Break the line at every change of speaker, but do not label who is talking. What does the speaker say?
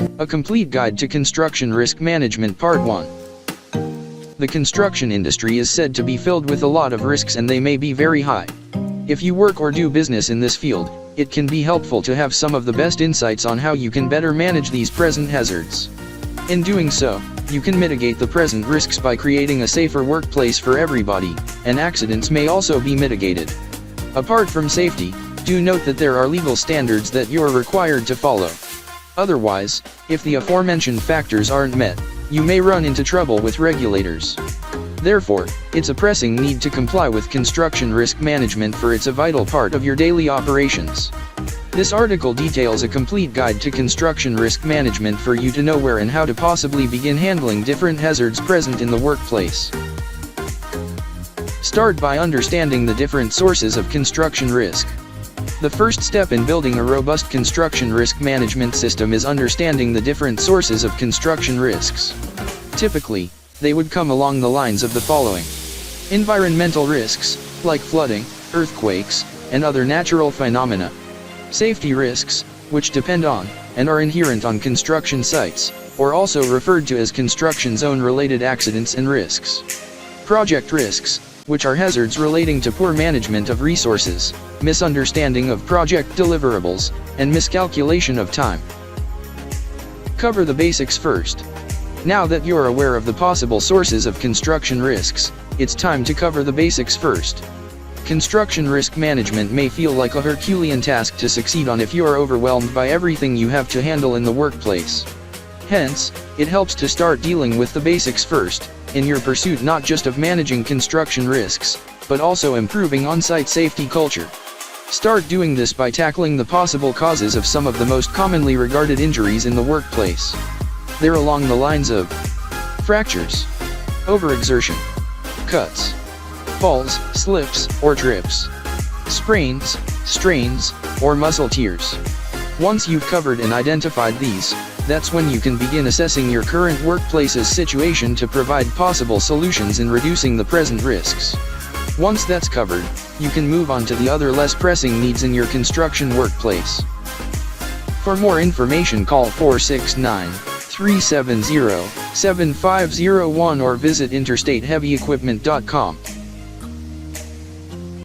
A complete guide to construction risk management Part 1. The construction industry is said to be filled with a lot of risks, and they may be very high. If you work or do business in this field, it can be helpful to have some of the best insights on how you can better manage these present hazards. In doing so, you can mitigate the present risks by creating a safer workplace for everybody, and accidents may also be mitigated. Apart from safety, do note that there are legal standards that you're required to follow. Otherwise, if the aforementioned factors aren't met, you may run into trouble with regulators. Therefore, it's a pressing need to comply with construction risk management, for it's a vital part of your daily operations. This article details a complete guide to construction risk management for you to know where and how to possibly begin handling different hazards present in the workplace. Start by understanding the different sources of construction risk. The first step in building a robust construction risk management system is understanding the different sources of construction risks. Typically, they would come along the lines of the following: environmental risks, like flooding, earthquakes, and other natural phenomena; safety risks, which depend on, and are inherent on construction sites, or also referred to as construction zone-related accidents and risks; project risks, which are hazards relating to poor management of resources, misunderstanding of project deliverables, and miscalculation of time. Cover the basics first. Now that you're aware of the possible sources of construction risks, it's time to cover the basics first. Construction risk management may feel like a Herculean task to succeed on if you are overwhelmed by everything you have to handle in the workplace. Hence, it helps to start dealing with the basics first, in your pursuit not just of managing construction risks, but also improving on-site safety culture. Start doing this by tackling the possible causes of some of the most commonly regarded injuries in the workplace. They're along the lines of fractures, overexertion, cuts, falls, slips, or trips, sprains, strains, or muscle tears. Once you've covered and identified these, that's when you can begin assessing your current workplace's situation to provide possible solutions in reducing the present risks. Once that's covered, you can move on to the other less pressing needs in your construction workplace. For more information, call 469-370-7501 or visit interstateheavyequipment.com.